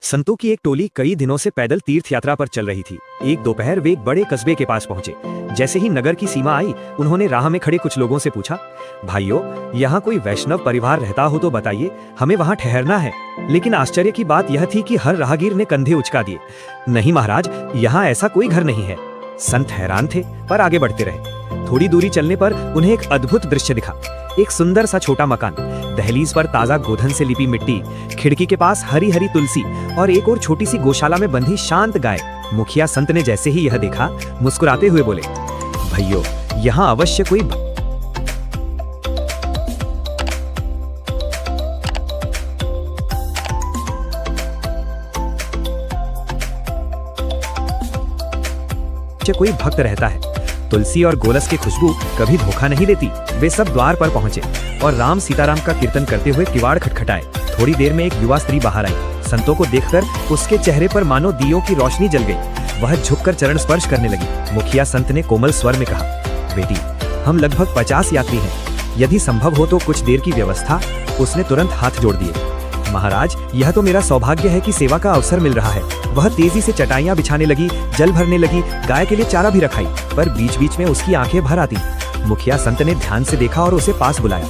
संतों की एक टोली कई दिनों से पैदल तीर्थ यात्रा पर चल रही थी। एक दोपहर वे एक बड़े कस्बे के पास पहुंचे। जैसे ही नगर की सीमा आई, उन्होंने राह में खड़े कुछ लोगों से पूछा, भाइयों, यहाँ कोई वैष्णव परिवार रहता हो तो बताइए, हमें वहाँ ठहरना है। लेकिन आश्चर्य की बात यह थी कि हर राहगीर ने कंधे उचका दिए। नहीं महाराज, यहाँ ऐसा कोई घर नहीं है। संत हैरान थे पर आगे बढ़ते रहे। थोड़ी दूरी चलने पर उन्हें एक अद्भुत दृश्य दिखा। एक सुंदर सा छोटा मकान, दहलीज पर ताजा गोधन से लिपी मिट्टी, खिड़की के पास हरी हरी तुलसी और एक और छोटी सी गौशाला में बंधी शांत गाय। मुखिया संत ने जैसे ही यह देखा, मुस्कुराते हुए बोले, भैयो, यहाँ अवश्य कोई भक्त रहता है। तुलसी और गोलस की खुशबू कभी धोखा नहीं देती। वे सब द्वार पर पहुंचे और राम सीताराम का कीर्तन करते हुए किवाड़ खटखटाए। थोड़ी देर में एक युवा स्त्री बाहर आई। संतों को देखकर उसके चेहरे पर मानो दियों की रोशनी जल गई। वह झुककर चरण स्पर्श करने लगी। मुखिया संत ने कोमल स्वर में कहा, बेटी, हम लगभग 50 यात्री हैं, यदि संभव हो तो कुछ देर की व्यवस्था। उसने तुरंत हाथ जोड़ दिए। महाराज, यह तो मेरा सौभाग्य है कि सेवा का अवसर मिल रहा है। वह तेजी से चटाइयां बिछाने लगी, जल भरने लगी, गाय के लिए चारा भी रखाई, पर बीच बीच में उसकी आंखें भर आती। मुखिया संत ने ध्यान से देखा और उसे पास बुलाया।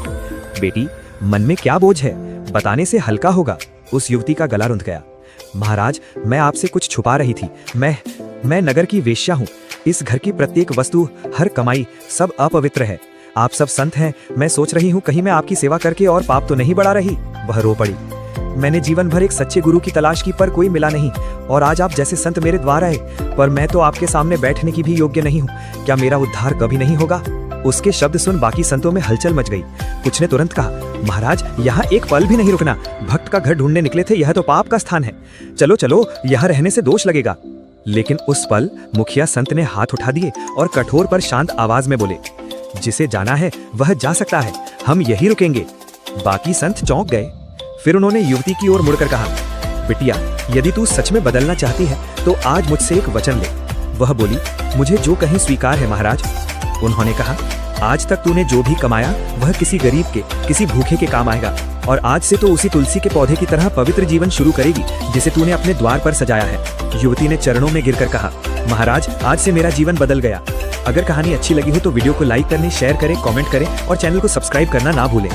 बेटी, मन में क्या बोझ है, बताने से हल्का होगा। उस युवती का गला रुंध गया। महाराज, मैं आपसे कुछ छुपा रही थी। मैं नगर की वेश्या हूँ। इस घर की प्रत्येक वस्तु, हर कमाई, सब अपवित्र है। आप सब संत हैं, मैं सोच रही हूँ कहीं मैं आपकी सेवा करके और पाप तो नहीं बढ़ा रही। वह रो पड़ी। मैंने जीवन भर एक सच्चे गुरु की तलाश की पर कोई मिला नहीं, और आज आप जैसे संत मेरे द्वार आए, पर मैं तो आपके सामने बैठने की भी योग्य नहीं हूँ। क्या मेरा उद्धार कभी नहीं होगा? उसके शब्द सुन बाकी संतों में हलचल मच गई। कुछ ने तुरंत कहा, महाराज, यहाँ एक पल भी नहीं रुकना। भक्त का घर ढूंढने निकले थे, यह तो पाप का स्थान है। चलो चलो, यहाँ रहने से दोष लगेगा। लेकिन उस पल मुखिया संत ने हाथ उठा दिए और कठोर पर शांत आवाज में बोले, जिसे जाना है वह जा सकता है, हम यही रुकेंगे। बाकी संत चौंक गए। फिर उन्होंने युवती की ओर मुड़कर कहा, बिटिया, यदि तू सच में बदलना चाहती है तो आज मुझसे एक वचन ले। वह बोली, मुझे जो कहीं स्वीकार है महाराज। उन्होंने कहा, आज तक तूने जो भी कमाया वह किसी गरीब के, किसी भूखे के काम आएगा, और आज से तो उसी तुलसी के पौधे की तरह पवित्र जीवन शुरू करेगी जिसे तूने अपने द्वार पर सजाया है। युवती ने चरणों में गिरकर कहा, महाराज, आज से मेरा जीवन बदल गया। अगर कहानी अच्छी लगी हो तो वीडियो को लाइक करने, शेयर करें, कमेंट करें और चैनल को सब्सक्राइब करना ना भूलें।